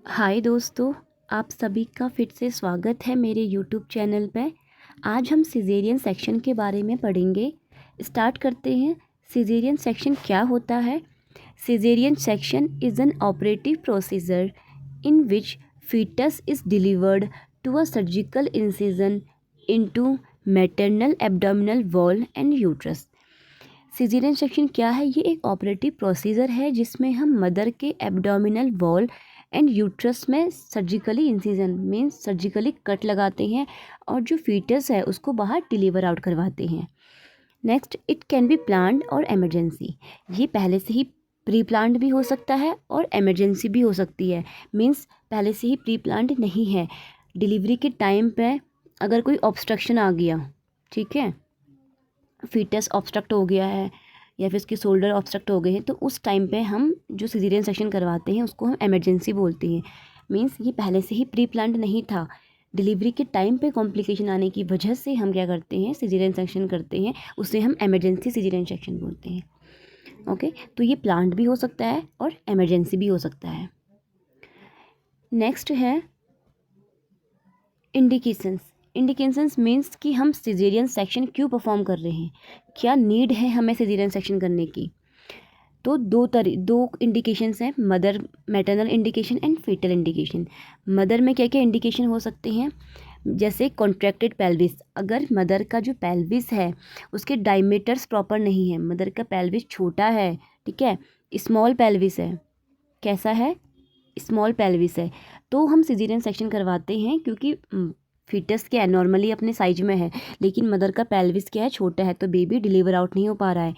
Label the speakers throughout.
Speaker 1: हाय दोस्तों, आप सभी का फिर से स्वागत है मेरे यूट्यूब चैनल पे। आज हम सिजेरियन सेक्शन के बारे में पढ़ेंगे। स्टार्ट करते हैं। सिजेरियन सेक्शन क्या होता है? Caesarean section is an operative procedure in which fetus is delivered to a surgical incision into maternal abdominal wall and uterus। Caesarean section क्या है? ये एक ऑपरेटिव प्रोसीजर है जिसमें हम मदर के एब्डोमिनल वॉल एंड यूट्रस में surgically incision means surgically cut लगाते हैं और जो फीटस है उसको बाहर डिलीवर आउट करवाते हैं। Next, it can be planned और एमरजेंसी। ये पहले से ही प्री प्लान्ड भी हो सकता है और एमरजेंसी भी हो सकती है। मीन्स पहले से ही प्री प्लान्ड नहीं है, डिलीवरी के टाइम पे अगर कोई ऑब्स्ट्रक्शन आ गया, ठीक है, फीटस ऑब्स्ट्रक्ट हो गया है या फिर उसकी शोल्डर ऑब्स्ट्रक्ट हो गए हैं, तो उस टाइम पे हम जो सिजेरियन सेक्शन करवाते हैं उसको हम एमरजेंसी बोलते हैं। मीन्स ये पहले से ही प्री प्लान्ड नहीं था, डिलीवरी के टाइम पे कॉम्प्लिकेशन आने की वजह से हम क्या करते हैं, सिजेरियन सेक्शन करते हैं, उसे हम एमरजेंसी सिजेरियन सेक्शन बोलते हैं। ओके, तो ये प्लान्ड भी हो सकता है और एमरजेंसी भी हो सकता है। नेक्स्ट है इंडिकेशंस। इंडिकेशंस मीन्स कि हम सिजेरियन सेक्शन क्यों परफॉर्म कर रहे हैं, क्या नीड है हमें सिजेरियन सेक्शन करने की। तो दो इंडिकेशंस हैं, mother maternal indication and foetal indication. Mother में क्या क्या इंडिकेशन हो सकते हैं? जैसे कॉन्ट्रैक्टेड पेल्विस, अगर मदर का जो पेल्विस है उसके डायमीटर्स प्रॉपर नहीं है, मदर का पेल्विस छोटा है, ठीक है, स्मॉल पेल्विस है, कैसा है, स्मॉल पेल्विस है, तो हम सिजेरियन सेक्शन करवाते हैं क्योंकि फीटस क्या है, नॉर्मली अपने साइज में है, लेकिन मदर का पेल्विस क्या है, छोटा है, तो बेबी डिलीवर आउट नहीं हो पा रहा है,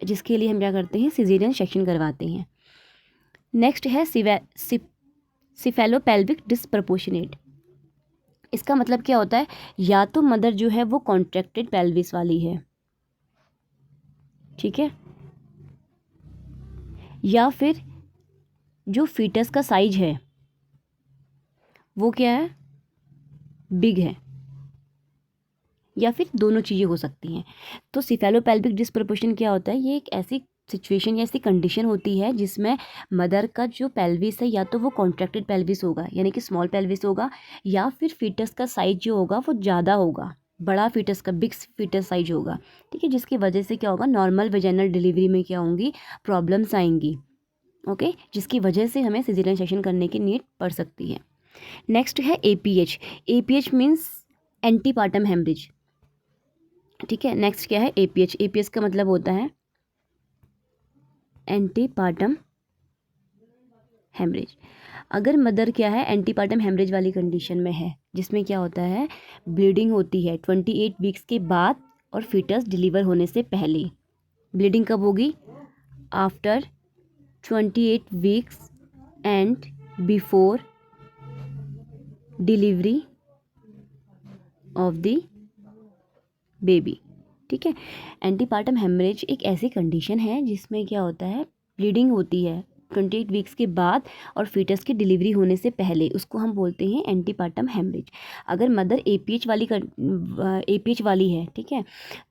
Speaker 1: जिसके लिए हम क्या करते हैं, सिजेरियन सेक्शन करवाते हैं। नेक्स्ट है सिफेलोपेल्विक डिस्प्रपोर्शनेट। इसका मतलब क्या होता है? या तो मदर जो है वो कॉन्ट्रैक्टेड पेल्विस वाली है, ठीक है, या फिर जो फीटस का साइज है वो क्या है, बिग है, या फिर दोनों चीज़ें हो सकती हैं। तो सिफेलोपेल्विक डिस्प्रपोर्शन क्या होता है? ये एक ऐसी सिचुएशन या ऐसी कंडीशन होती है जिसमें मदर का जो पेल्विस है या तो वो कॉन्ट्रैक्टेड पेल्विस होगा यानी कि स्मॉल पेल्विस होगा, या फिर फीटस का साइज जो होगा वो ज़्यादा होगा, बड़ा फीटस का बिग फीटस साइज होगा, ठीक है, जिसकी वजह से क्या होगा, नॉर्मल वेजाइनल डिलीवरी में क्या होंगी, प्रॉब्लम्स आएंगी। ओके, जिसकी वजह से हमें सिजेरियन सेक्शन करने की नीड पड़ सकती है। नेक्स्ट है APH। APH means antepartum haemorrhage, ठीक है। नेक्स्ट क्या है, APH। APH का मतलब होता है एंटीपार्टम हेमरेज। अगर मदर क्या है, एंटीपार्टम हेमरेज वाली कंडीशन में है, जिसमें क्या होता है, ब्लीडिंग होती है 28 वीक्स के बाद और फीटस डिलीवर होने से पहले। ब्लीडिंग कब होगी? After 28 weeks and before delivery of the baby, ठीक है। एंटीपार्टम हेमरेज एक ऐसी कंडीशन है जिसमें क्या होता है, ब्लीडिंग होती है 28 वीक्स के बाद और फीटस की डिलीवरी होने से पहले, उसको हम बोलते हैं एंटीपार्टम हेमरेज। अगर मदर APH वाली है, ठीक है,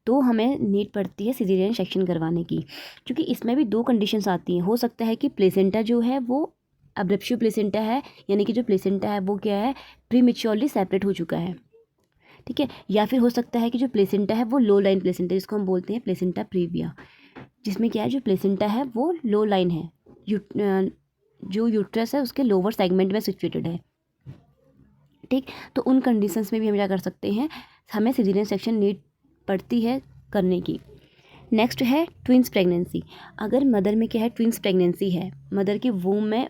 Speaker 1: तो हमें नीड पड़ती है सिजेरियन सेक्शन करवाने की, क्योंकि इसमें भी दो कंडीशंस आती हैं। हो सकता है कि प्लेसेंटा जो है वो अब्रप्शियो प्लेसेंटा है, यानी कि जो प्लेसेंटा है वो क्या है, प्रीमेच्योरली सेपरेट हो चुका है, ठीक है, या फिर हो सकता है कि जो प्लेसेंटा है वो लो लाइन प्लेसेंटा, जिसको हम बोलते हैं प्लेसेंटा प्रीविया, जिसमें क्या है, जो प्लेसेंटा है वो लो लाइन है, जो यूट्रस है उसके लोअर सेगमेंट में सिचुएटेड है, ठीक। तो उन कंडीशंस में भी हम क्या कर सकते हैं, हमें सिजेरियन सेक्शन नीड पड़ती है करने की। नेक्स्ट है ट्विंस प्रेगनेंसी। अगर मदर में क्या है, ट्विंस प्रेगनेंसी है, मदर के वूम में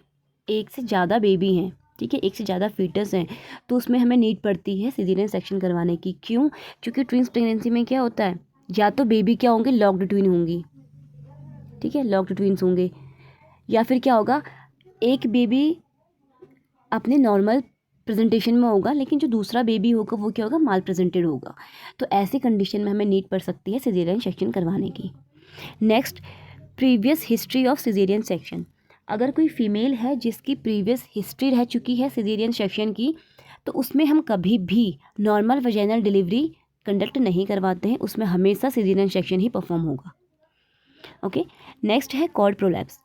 Speaker 1: एक से ज़्यादा बेबी हैं, ठीक है, एक से ज़्यादा फीटस हैं, तो उसमें हमें नीड पड़ती है सिजेरियन सेक्शन करवाने की। क्यों? क्योंकि ट्विंस प्रेगनेंसी में क्या होता है, या तो बेबी क्या होंगे, लॉक्ड ट्विन होंगी, ठीक है, लॉक्ड ट्विन्स होंगे, या फिर क्या होगा, एक बेबी अपने नॉर्मल प्रेजेंटेशन में होगा लेकिन जो दूसरा बेबी होगा वो क्या होगा, माल प्रेजेंटेड होगा। तो ऐसी कंडीशन में हमें नीड पड़ सकती है सिजेरियन सेक्शन करवाने की। Next, previous history of caesarean section. अगर कोई फीमेल है जिसकी प्रीवियस हिस्ट्री रह चुकी है सिजेरियन सेक्शन की, तो उसमें हम कभी भी नॉर्मल वेजाइनल डिलीवरी कंडक्ट नहीं करवाते हैं, उसमें हमेशा सिजेरियन सेक्शन ही परफॉर्म होगा। ओके, नेक्स्ट है कॉर्ड प्रोलैप्स।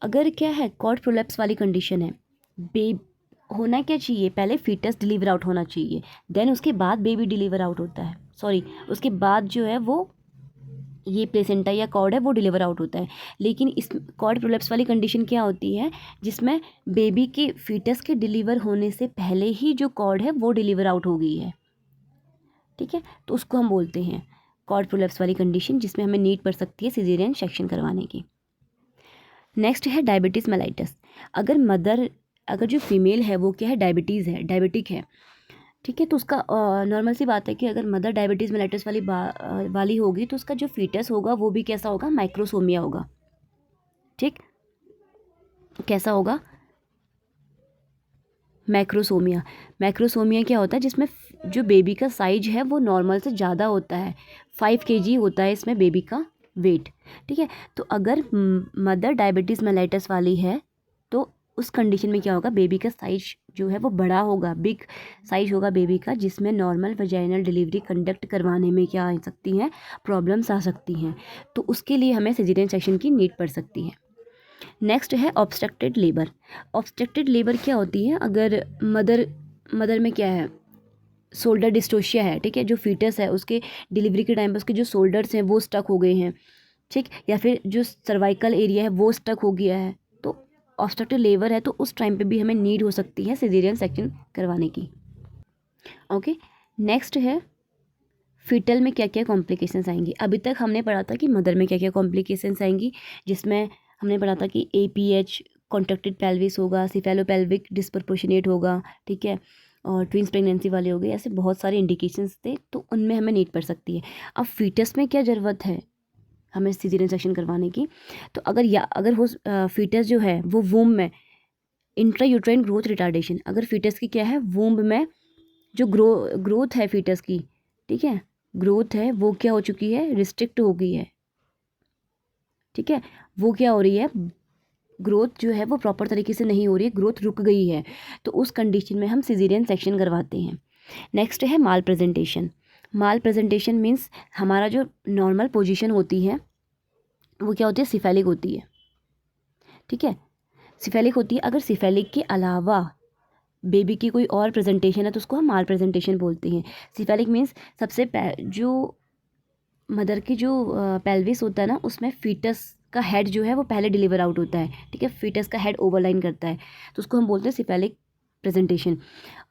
Speaker 1: अगर क्या है, कॉर्ड प्रोलैप्स वाली कंडीशन है, बे होना क्या चाहिए, पहले फीटस डिलीवर आउट होना चाहिए, देन उसके बाद बेबी डिलीवर आउट होता है, सॉरी उसके बाद जो है वो ये प्लेसेंटा या कॉर्ड है वो डिलीवर आउट होता है। लेकिन इस कॉर्ड प्रोलैप्स वाली कंडीशन क्या होती है, जिसमें बेबी के फीटस के डिलीवर होने से पहले ही जो कॉर्ड है वो डिलीवर आउट हो गई है, ठीक है, तो उसको हम बोलते हैं कॉर्ड प्रोलैप्स वाली कंडीशन, जिसमें हमें नीड पड़ सकती है सिजेरियन सेक्शन करवाने की। नेक्स्ट है डायबिटीज़ मेलाइटस। अगर जो फीमेल है वो क्या है, डायबिटिक है, ठीक है, तो उसका नॉर्मल सी बात है कि अगर मदर डायबिटीज़ मेलाइटस वाली होगी तो उसका जो फीटस होगा वो भी कैसा होगा, माइक्रोसोमिया होगा, ठीक, कैसा होगा, मैक्रोसोमिया क्या होता है, जिसमें जो बेबी का साइज है वो नॉर्मल से ज़्यादा होता है, 5 kg होता है इसमें बेबी का वेट, ठीक है। तो अगर मदर डायबिटीज़ मेलाइटस वाली है तो उस कंडीशन में क्या होगा, बेबी का साइज जो है वो बड़ा होगा, बिग साइज होगा बेबी का, जिसमें नॉर्मल वजाइनल डिलीवरी कंडक्ट करवाने में क्या आ सकती हैं, प्रॉब्लम्स आ सकती हैं, तो उसके लिए हमें सिजेरियन सेक्शन की नीड पड़ सकती है। नेक्स्ट है ऑब्स्ट्रक्टेड लेबर। ऑब्स्ट्रक्टेड लेबर क्या होती है, अगर मदर में क्या है, शोल्डर डिस्टोशिया है, ठीक है, जो फीटस है उसके डिलीवरी के टाइम पर उसके जो शोल्डर्स हैं वो स्टक हो गए हैं, ठीक, या फिर जो सर्वाइकल एरिया है वो स्टक हो गया है, तो ऑब्स्ट्रक्टेड लेबर है, तो उस टाइम पे भी हमें नीड हो सकती है सिजेरियन सेक्शन करवाने की। ओके, नेक्स्ट है फीटल में क्या क्या कॉम्प्लिकेशंस आएंगी। अभी तक हमने पढ़ा था कि मदर में क्या क्या कॉम्प्लिकेशंस आएंगी, जिसमें हमने पढ़ा था कि APH कॉन्ट्रैक्टेड पेल्विस होगा, सिफेलोपेल्विक डिस्प्रपोर्शनेट होगा, ठीक है, और ट्विंस प्रेगनेंसी वाले हो गए, ऐसे बहुत सारे इंडिकेशंस थे, तो उनमें हमें नीड पड़ सकती है। अब फीटस में क्या ज़रूरत है हमें सिजेरियन सेक्शन करवाने की, तो अगर वो फीटस जो है वो वूम में इंट्रा यूट्राइन ग्रोथ रिटार्डेशन, अगर फीटस की क्या है, वूम में जो ग्रोथ है फीटस की, ठीक है, ग्रोथ है वो क्या हो चुकी है, रिस्ट्रिक्ट हो गई है, ठीक है, वो क्या हो रही है, ग्रोथ जो है वो प्रॉपर तरीके से नहीं हो रही है, ग्रोथ रुक गई है, तो उस कंडीशन में हम सिजेरियन सेक्शन करवाते हैं। नेक्स्ट है माल प्रेजेंटेशन। माल प्रेजेंटेशन मीन्स हमारा जो नॉर्मल पोजीशन होती है वो क्या होती है, सिफेलिक होती है, ठीक है, सिफेलिक होती है। अगर सिफेलिक के अलावा बेबी की कोई और प्रेजेंटेशन है तो उसको हम माल प्रेजेंटेशन बोलते हैं। सिफेलिक मीन्स जो मदर की जो पेल्विस होता है ना, उसमें फीटस का हेड जो है वो पहले डिलीवर आउट होता है, ठीक है, फीटस का हेड ओवरलाइन करता है, तो उसको हम बोलते हैं सिफेलिक प्रेजेंटेशन।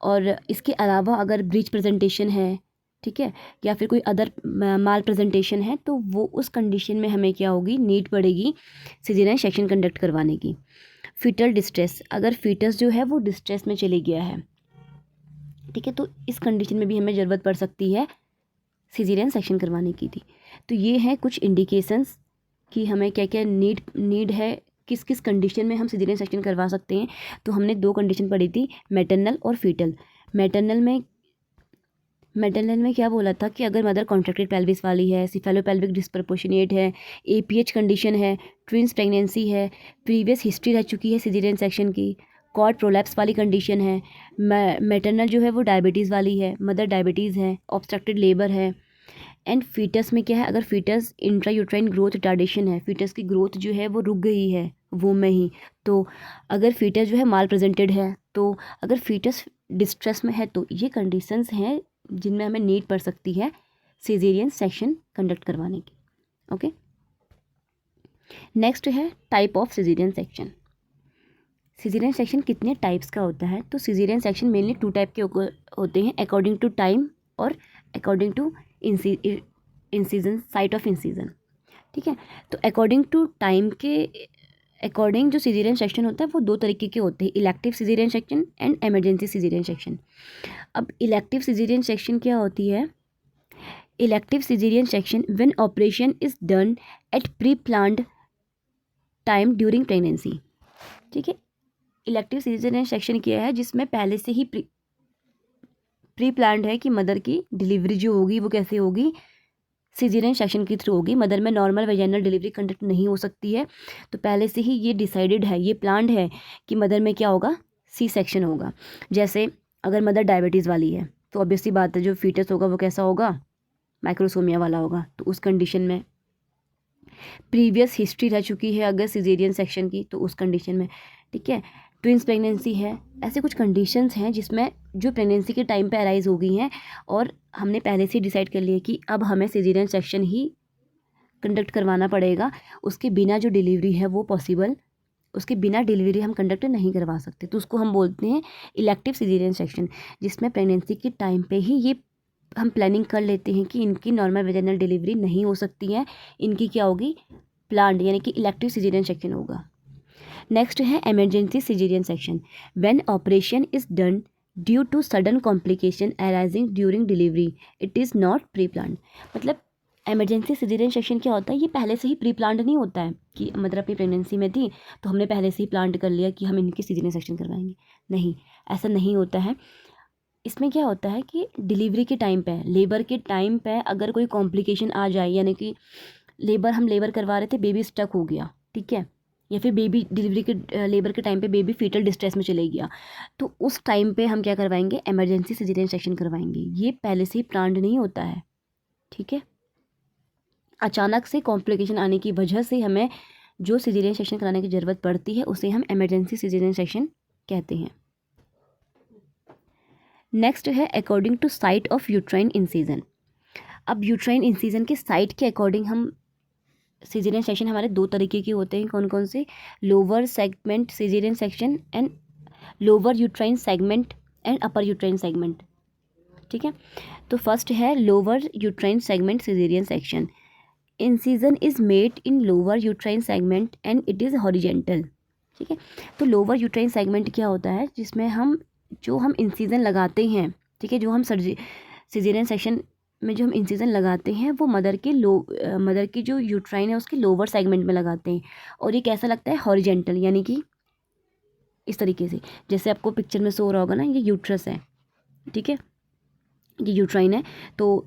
Speaker 1: और इसके अलावा अगर ब्रीच प्रेजेंटेशन है, ठीक है, या फिर कोई अदर माल प्रेजेंटेशन है, तो वो उस कंडीशन में हमें क्या होगी, नीड पड़ेगी सिजेरियन सेक्शन कंडक्ट करवाने की। फीटल डिस्ट्रेस, अगर फीटस जो है वो डिस्ट्रेस में चले गया है, ठीक है, तो इस कंडीशन में भी हमें ज़रूरत पड़ सकती है सिजेरियन सेक्शन करवाने की थी। तो ये हैं कुछ इंडिकेशंस कि हमें क्या क्या नीड है, किस किस कंडीशन में हम सिजेरियन सेक्शन करवा सकते हैं। तो हमने 2 कंडीशन पढ़ी थी, मैटरनल और फीटल। मैटरनल में क्या बोला था कि अगर मदर कॉन्ट्रैक्टेड पेल्विस वाली है, सिफेलोपेल्विक डिस्प्रपोर्शनेट है, APH कंडीशन है, ट्विंस प्रेगनेंसी है, प्रीवियस हिस्ट्री रह चुकी है सिजेरियन सेक्शन की, कॉर्ड प्रोलैप्स वाली कंडीशन है, मैटरनल जो है वो डायबिटीज़ वाली है, मदर डायबिटीज़ है, ऑब्स्ट्रक्टेड लेबर है, एंड फीटस में क्या है, अगर फीटस इंट्रायूट्राइन ग्रोथ रिटार्डेशन है, फीटस की ग्रोथ जो है वो रुक गई है वो में ही, तो अगर फीटस जो है माल प्रेजेंटेड है, तो अगर फीटस डिस्ट्रेस में है, तो ये कंडीशंस हैं जिनमें हमें नीड पड़ सकती है सिजेरियन सेक्शन कंडक्ट करवाने की। ओके, नेक्स्ट है type of caesarean section. Caesarean section कितने टाइप्स का होता है, तो सिजेरियन सेक्शन मेनली 2 टाइप के होते हैं, अकॉर्डिंग टू टाइम और according to incision, site of incision, ठीक है। तो अकॉर्डिंग टू टाइम के अकॉर्डिंग जो सिजेरियन सेक्शन होता है वो 2 तरीके के होते हैं, elective caesarean section and emergency caesarean section. अब इलेक्टिव सिजेरियन सेक्शन क्या होती है, elective caesarean section when operation is done at pre planned time during pregnancy, ठीक है। इलेक्टिव सिजेरियन सेक्शन क्या है, जिसमें पहले से ही प्री प्लान्ड है कि मदर की डिलीवरी जो होगी वो कैसे होगी, सिजेरियन सेक्शन के थ्रू होगी, मदर में नॉर्मल वेजाइनल डिलीवरी कंडक्ट नहीं हो सकती है, तो पहले से ही ये डिसाइडेड है, ये प्लान्ड है कि मदर में क्या होगा, C सेक्शन होगा। जैसे अगर मदर डायबिटीज़ वाली है तो ऑब्वियसली बात है जो फीटस होगा वो कैसा होगा, माइक्रोसोमिया वाला होगा, तो उस कंडीशन में प्रीवियस हिस्ट्री रह चुकी है अगर सिजेरियन सेक्शन की, तो उस कंडीशन में, ठीक है, ट्विंस प्रेगनेंसी है, ऐसे कुछ कंडीशंस हैं जिसमें जो प्रेगनेंसी के टाइम पे अराइज हो गई हैं और हमने पहले से डिसाइड कर लिया कि अब हमें सिजेरियन सेक्शन ही कंडक्ट करवाना पड़ेगा, उसके बिना जो डिलीवरी है वो पॉसिबल, उसके बिना डिलीवरी हम कंडक्ट नहीं करवा सकते, तो उसको हम बोलते हैं इलेक्टिव सिजेरियन सेक्शन, जिसमें प्रेगनेंसी के टाइम पे ही ये हम प्लानिंग कर लेते हैं कि इनकी नॉर्मल वेजाइनल डिलीवरी नहीं हो सकती है, इनकी क्या होगी, प्लान्ड यानी कि इलेक्टिव सिजेरियन सेक्शन होगा। नेक्स्ट है emergency caesarean section, when operation is done due to sudden complication arising during delivery, it is not pre planned. मतलब इमरजेंसी सिजेरियन सेक्शन क्या होता है, ये पहले से ही प्री प्लान्ड नहीं होता है कि मतलब अपनी प्रेगनेंसी में थी तो हमने पहले से ही प्लान कर लिया कि हम इनकी सिजेरियन सेक्शन करवाएंगे, नहीं, ऐसा नहीं होता है। इसमें क्या होता है कि डिलीवरी के टाइम पे, लेबर के टाइम पे अगर कोई कॉम्प्लिकेशन आ जाए, यानी कि हम लेबर करवा रहे थे, बेबी स्टक हो गया, ठीक है, या फिर बेबी डिलीवरी के लेबर के टाइम पे बेबी फीटल डिस्ट्रेस में चले गया, तो उस टाइम पे हम क्या करवाएंगे, इमरजेंसी सिजेरियन सेक्शन करवाएंगे। ये पहले से ही प्लान्ड नहीं होता है, ठीक है। अचानक से कॉम्प्लिकेशन आने की वजह से हमें जो सिजेरियन सेक्शन कराने की ज़रूरत पड़ती है उसे हम इमरजेंसी सिजेरियन सेक्शन कहते हैं। नेक्स्ट है according to site of uterine incision. अब यूट्राइन इंसिजन के साइट के अकॉर्डिंग हम सिजेरियन सेक्शन, हमारे दो तरीके के होते हैं, कौन कौन से, lower segment caesarean section and lower uterine segment and upper uterine segment, ठीक है। तो फर्स्ट है lower uterine segment caesarean section, incision is made in lower uterine segment and it is horizontal, ठीक है। तो लोअर यूट्राइन सेगमेंट क्या होता है, जिसमें हम इंसिजन लगाते हैं, ठीक है, जो हम सिजेरियन सेक्शन में जो हम इंसिजन लगाते हैं वो मदर की जो यूट्राइन है उसके लोअर सेगमेंट में लगाते हैं, और ये कैसा लगता है, हॉरिजेंटल, यानी कि इस तरीके से, जैसे आपको पिक्चर में शो हो रहा होगा ना, ये यूट्रस है, ठीक है, ये यूट्राइन है। तो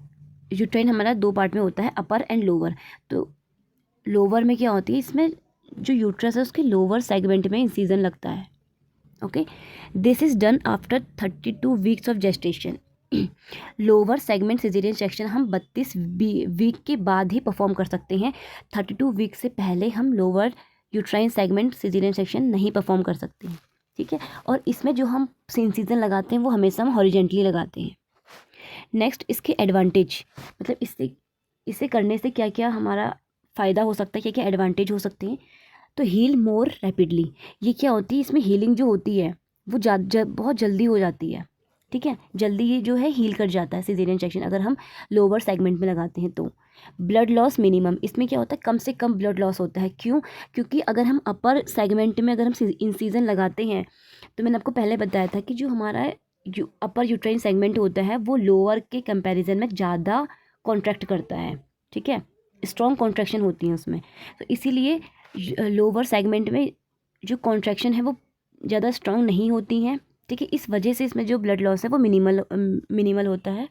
Speaker 1: यूट्राइन हमारा दो पार्ट में होता है, अपर एंड लोअर। तो लोअर में क्या होती है, इसमें जो यूट्रस है उसके लोअर सेगमेंट में इंसिजन लगता है, okay. This is done after 32 weeks of gestation. Lower segment caesarean section हम 32 वीक के बाद ही परफॉर्म कर सकते हैं, 32 वीक से पहले हम lower uterine segment caesarean section नहीं परफॉर्म कर सकते हैं, ठीक है। और इसमें जो हम इंसिजन लगाते हैं वो हमेशा हम हॉरिजेंटली लगाते हैं। नेक्स्ट, इसके एडवांटेज, मतलब इसे करने से क्या क्या हमारा फ़ायदा हो सकता है, क्या क्या एडवांटेज हो सकते हैं। तो हील मोर रैपिडली, ये क्या होती है, इसमें हीलिंग जो होती है वो बहुत जल्दी हो जाती है, ठीक है, जल्दी ये जो है हील कर जाता है सिजेरियन सेक्शन अगर हम लोअर सेगमेंट में लगाते हैं तो। ब्लड लॉस मिनिमम, इसमें क्या होता है, कम से कम ब्लड लॉस होता है, क्यों, क्योंकि अगर हम अपर सेगमेंट में अगर हम इंसिजन लगाते हैं तो मैंने आपको पहले बताया था कि जो हमारा अपर यूट्राइन सेगमेंट होता है वो लोअर के कंपैरिजन में ज़्यादा कॉन्ट्रैक्ट करता है, ठीक है, स्ट्रॉन्ग कॉन्ट्रैक्शन होती है उसमें, तो इसीलिए लोअर सेगमेंट में जो कॉन्ट्रैक्शन है वो ज़्यादा स्ट्रॉन्ग नहीं होती हैं, ठीक है, इस वजह से इसमें जो ब्लड लॉस है वो मिनिमल होता है।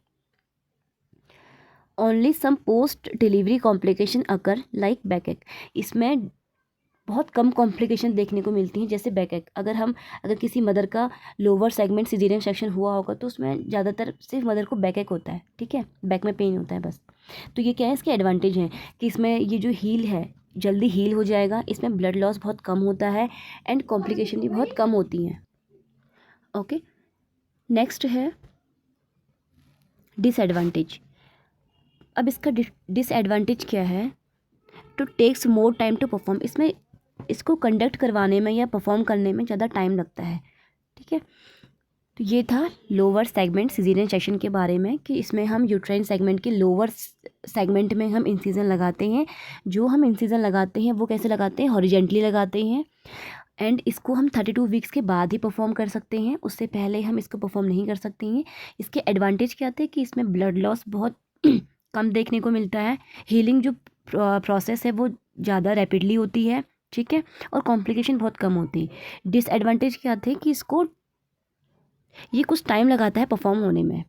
Speaker 1: Only some post delivery complication occur like backache, इसमें बहुत कम कॉम्प्लिकेशन देखने को मिलती हैं, जैसे बैकएक। अगर किसी मदर का लोअर सेगमेंट सिजेरियन सेक्शन हुआ होगा तो उसमें ज़्यादातर सिर्फ मदर को बैकएक होता है, ठीक है, बैक में पेन होता है बस। तो ये क्या है, इसके एडवांटेज हैं कि इसमें ये जो हील है जल्दी हील हो जाएगा, इसमें ब्लड लॉस बहुत कम होता है एंड कॉम्प्लिकेशन भी बहुत कम होती हैं, ओके। नेक्स्ट है डिसएडवांटेज। अब इसका डिसएडवांटेज क्या है, to takes more time to perform, इसमें इसको कंडक्ट करवाने में या परफॉर्म करने में ज़्यादा टाइम लगता है, ठीक है। तो ये था लोअर सेगमेंट सिजेरियन सेक्शन के बारे में कि इसमें हम यूट्राइन सेगमेंट के लोअर सेगमेंट में हम इंसिजन लगाते हैं, जो हम इंसिजन लगाते हैं वो कैसे लगाते हैं, हॉरिजेंटली लगाते हैं, एंड इसको हम 32 वीक्स के बाद ही परफॉर्म कर सकते हैं, उससे पहले हम इसको परफॉर्म नहीं कर सकते हैं। इसके एडवांटेज क्या थे कि इसमें ब्लड लॉस बहुत कम देखने को मिलता है, हीलिंग जो प्रोसेस है वो ज़्यादा रैपिडली होती है, ठीक है, और कॉम्प्लिकेशन बहुत कम होती है। डिसएडवांटेज क्या थे कि ये कुछ टाइम लगाता है परफॉर्म होने में,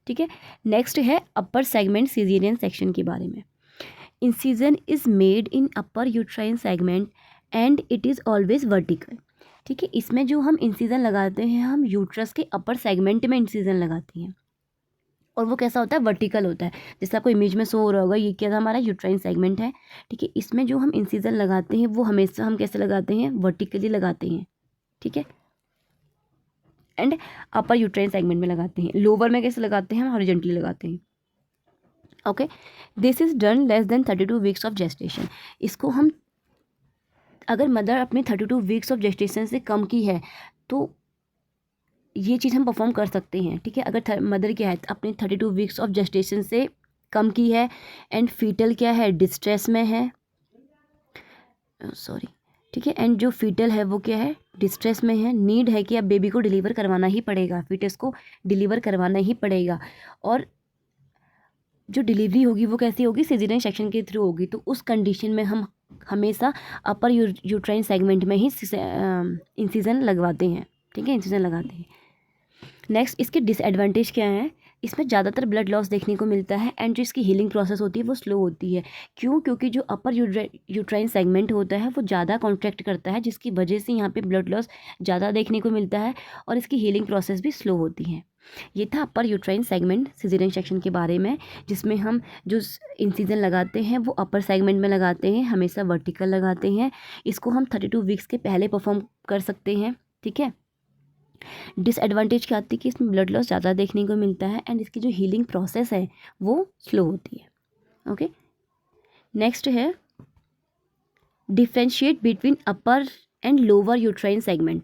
Speaker 1: ठीक है। नेक्स्ट है अपर सेगमेंट सिजेरियन सेक्शन के बारे में। Incision is made in upper uterine segment and it is always vertical, ठीक है, इसमें जो हम इंसिजन लगाते हैं हम यूट्रस के अपर सेगमेंट में इंसिजन लगाते हैं, और वो कैसा होता है, वर्टिकल होता है, जैसे आपको इमेज में शो हो रहा होगा, ये क्या था, हमारा यूट्राइन सेगमेंट है, ठीक है। इसमें जो हम इंसिजन लगाते हैं वो हमेशा हम कैसे लगाते हैं, वर्टिकली लगाते हैं, ठीक है। एंड अपर यूट्राइन सेगमेंट में लगाते हैं। लोअर में कैसे लगाते हैं, हम हॉरिजॉन्टली लगाते हैं। Okay, this is done less than 32 weeks of gestation. इसको हम, अगर मदर अपने 32 वीक्स ऑफ जेस्टेशन से कम की है तो ये चीज़ हम परफॉर्म कर सकते हैं, ठीक है। अगर मदर क्या है, अपने 32 वीक्स ऑफ जेस्टेशन से कम की है एंड फीटल क्या है, डिस्ट्रेस में है, सॉरी, ठीक है, एंड जो फीटल है वो क्या है, डिस्ट्रेस में है, नीड है कि अब बेबी को डिलीवर करवाना ही पड़ेगा, फीटस को डिलीवर करवाना ही पड़ेगा, और जो डिलीवरी होगी वो कैसी होगी, सिजेरियन सेक्शन के थ्रू होगी। तो उस कंडीशन में हम हमेशा अपर यूट्राइन सेगमेंट में ही इंसिजन लगवाते हैं, ठीक है, इंसिजन लगाते हैं। नेक्स्ट, इसके डिसएडवांटेज क्या है, इसमें ज़्यादातर ब्लड लॉस देखने को मिलता है एंड जो इसकी हीलिंग प्रोसेस होती है वो स्लो होती है। क्यों? क्योंकि जो अपर यूट्राइन सेगमेंट होता है वो ज़्यादा कॉन्ट्रैक्ट करता है, जिसकी वजह से यहाँ पे ब्लड लॉस ज़्यादा देखने को मिलता है और इसकी हीलिंग प्रोसेस भी स्लो होती है। ये था अपर यूट्राइन सेगमेंट सिजेरियन सेक्शन के बारे में, जिसमें हम जो इंसिजन लगाते हैं वो अपर सेगमेंट में लगाते हैं, हमेशा वर्टिकल लगाते हैं। इसको हम 32 वीक्स के पहले परफॉर्म कर सकते हैं, ठीक है। डिसएडवांटेज क्या आती है कि इसमें ब्लड लॉस ज़्यादा देखने को मिलता है एंड इसकी जो हीलिंग प्रोसेस है वो स्लो होती है। ओके, नेक्स्ट है differentiate between upper and lower uterine segment.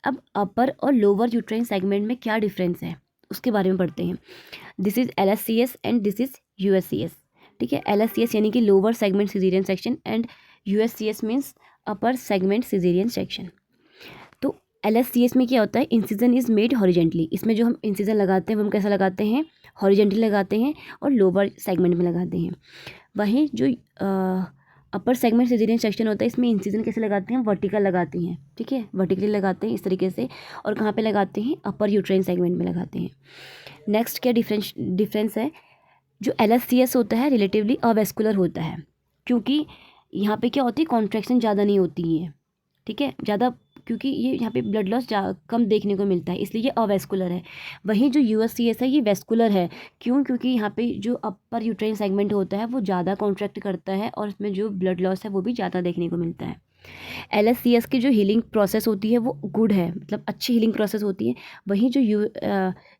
Speaker 1: अब अपर और लोअर यूट्राइन सेगमेंट में क्या डिफरेंस है उसके बारे में पढ़ते हैं। This is LSCS and this is USCS, ठीक है। LSCS यानी कि lower segment caesarean section and USCS means upper segment caesarean section. तो LSCS में क्या होता है, इंसिजन इज़ मेड हॉरिजेंटली। इसमें जो हम इंसिजन लगाते हैं वो हम कैसा लगाते हैं, हॉरिजेंटली लगाते हैं और लोअर सेगमेंट में लगाते हैं। वहीं जो अपर सेगमेंट सिजेरियन सेक्शन होता है इसमें इंसिजन कैसे लगाते हैं, वर्टिकल लगाते हैं, ठीक है, वर्टिकली लगाते हैं इस तरीके से। और कहाँ पे लगाते हैं, अपर यूट्राइन सेगमेंट में लगाते हैं। नेक्स्ट क्या डिफरेंस है, जो LSCS होता है रिलेटिवली अवेस्कुलर होता है, क्योंकि यहाँ पे क्या होती है, कॉन्ट्रैक्शन ज़्यादा नहीं होती है, ठीक है, ज़्यादा, क्योंकि ये यहाँ पे ब्लड लॉस कम देखने को मिलता है, इसलिए ये अवेस्कुलर है। वहीं जो USCS है ये वेस्कुलर है। क्यों? क्योंकि यहाँ पे जो अपर यूट्राइन सेगमेंट होता है वो ज़्यादा कॉन्ट्रैक्ट करता है और इसमें जो ब्लड लॉस है वो भी ज़्यादा देखने को मिलता है। LSCS की जो हीलिंग प्रोसेस होती है वो गुड है, मतलब अच्छी हीलिंग प्रोसेस होती है। वहीं जो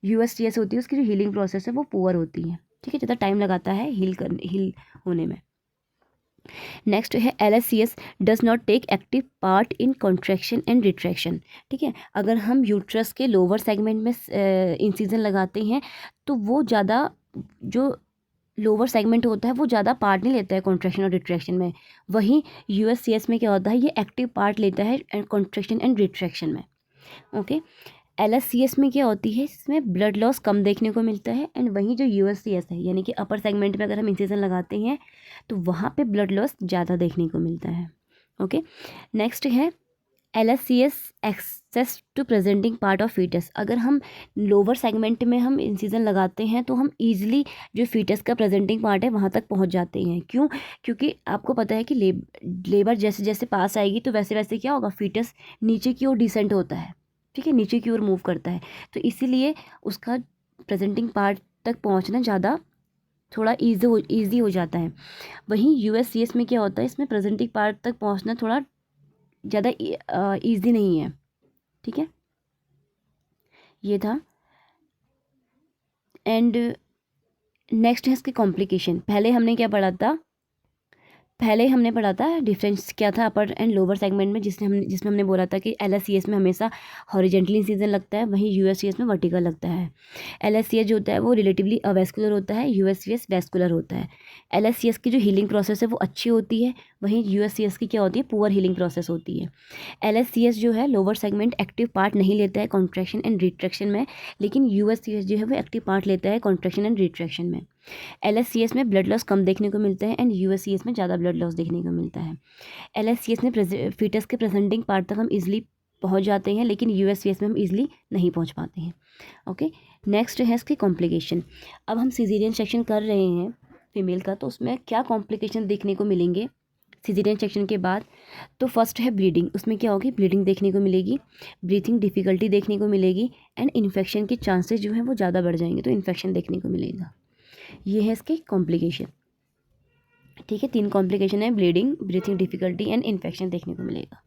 Speaker 1: USCS होती है उसकी जो हीलिंग प्रोसेस है वो पुअर होती है, ठीक है, ज़्यादा टाइम लगाता है हील होने में। नेक्स्ट है LSCS does not take active part in contraction and retraction, ठीक है। अगर हम यूट्रस के लोअर सेगमेंट में इंसिजन लगाते हैं तो वो ज़्यादा, जो लोअर सेगमेंट होता है वो ज़्यादा पार्ट नहीं लेता है कॉन्ट्रैक्शन और रिट्रैक्शन में। वहीं USCS में क्या होता है, ये एक्टिव पार्ट लेता है कॉन्ट्रैक्शन एंड रिट्रैक्शन में। ओके, LSCS में क्या होती है, इसमें ब्लड लॉस कम देखने को मिलता है एंड वहीं जो USCS है यानी कि अपर सेगमेंट में अगर हम इंसिजन लगाते हैं तो वहाँ पे ब्लड लॉस ज़्यादा देखने को मिलता है। ओके, नेक्स्ट है LSCS access to presenting part of foetus. अगर हम लोअर सेगमेंट में हम इंसिजन लगाते हैं तो हम ईजिली जो फीटस का प्रेजेंटिंग पार्ट है वहाँ तक पहुँच जाते हैं। क्यों? क्योंकि आपको पता है कि लेबर जैसे जैसे पास आएगी तो वैसे वैसे क्या होगा, फीटस नीचे की ओर डिसेंट होता है, ठीक है, नीचे की ओर मूव करता है। तो इसीलिए उसका प्रेजेंटिंग पार्ट तक पहुंचना ज़्यादा थोड़ा ईजी हो जाता है। वहीं USCS में क्या होता है, इसमें प्रेजेंटिंग पार्ट तक पहुंचना थोड़ा ज़्यादा ईजी नहीं है, ठीक है। ये था। एंड नेक्स्ट है इसके कॉम्प्लिकेशन। पहले हमने पढ़ा था डिफरेंस क्या था अपर एंड लोअर सेगमेंट में, जिसमें हमने बोला था कि LSCS में हमेशा हॉरिजेंटली इंसिजन लगता है, वहीं USCS में वर्टिकल लगता है। LSCS जो होता है वो रिलेटिवली अवेस्कुलर होता है, USCS वेस्कुलर होता है। LSCS की जो हीलिंग प्रोसेस है वो अच्छी होती है, वहीं USCS की क्या होती है, पुअर हीलिंग प्रोसेस होती है। LSCS जो है लोअर सेगमेंट एक्टिव पार्ट नहीं लेता है कॉन्ट्रैक्शन एंड रिट्रैक्शन में, लेकिन USCS जो है वो एक्टिव पार्ट लेता है कॉन्ट्रैक्शन एंड रिट्रैक्शन में। LSCS में ब्लड लॉस कम देखने को मिलता है एंड USCS में ज़्यादा ब्लड लॉस देखने को मिलता है। LSCS में फीटस के प्रेजेंटिंग पार्ट तक हम इजीली पहुंच जाते हैं, लेकिन USCS में हम इजीली नहीं पहुंच पाते हैं। ओके, नेक्स्ट है इसकी कॉम्प्लिकेशन। अब हम सिजेरियन सेक्शन कर रहे हैं फीमेल का, तो उसमें क्या कॉम्प्लिकेशन देखने को मिलेंगे सिजेरियन सेक्शन के बाद। तो फर्स्ट है ब्लीडिंग। उसमें क्या होगी, ब्लीडिंग देखने को मिलेगी, ब्रीथिंग डिफ़िकल्टी देखने को मिलेगी एंड इन्फेक्शन के चांसेस जो हैं वो ज़्यादा बढ़ जाएंगे, तो इन्फेक्शन देखने को मिलेगा। ये है इसके कॉम्प्लिकेशन, ठीक है। 3 कॉम्प्लिकेशन है, bleeding, breathing difficulty and infection देखने को मिलेगा।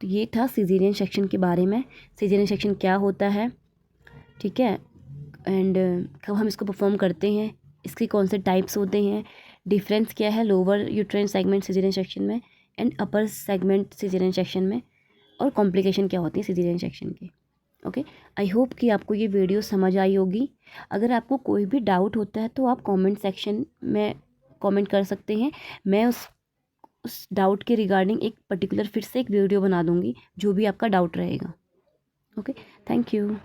Speaker 1: तो ये था सिजेरियन सेक्शन के बारे में, सिजेरियन सेक्शन क्या होता है, ठीक है, एंड कब हम इसको परफॉर्म करते हैं, इसके कौन से टाइप्स होते हैं, डिफरेंस क्या है lower uterine segment caesarean section में and upper segment caesarean section में, और कॉम्प्लिकेशन क्या होती है सिजेरियन सेक्शन के। ओके, आई होप कि आपको ये वीडियो समझ आई होगी। अगर आपको कोई भी डाउट होता है तो आप कमेंट सेक्शन में कमेंट कर सकते हैं। मैं उस डाउट के रिगार्डिंग एक पर्टिकुलर फिर से एक वीडियो बना दूंगी, जो भी आपका डाउट रहेगा। Okay, thank you.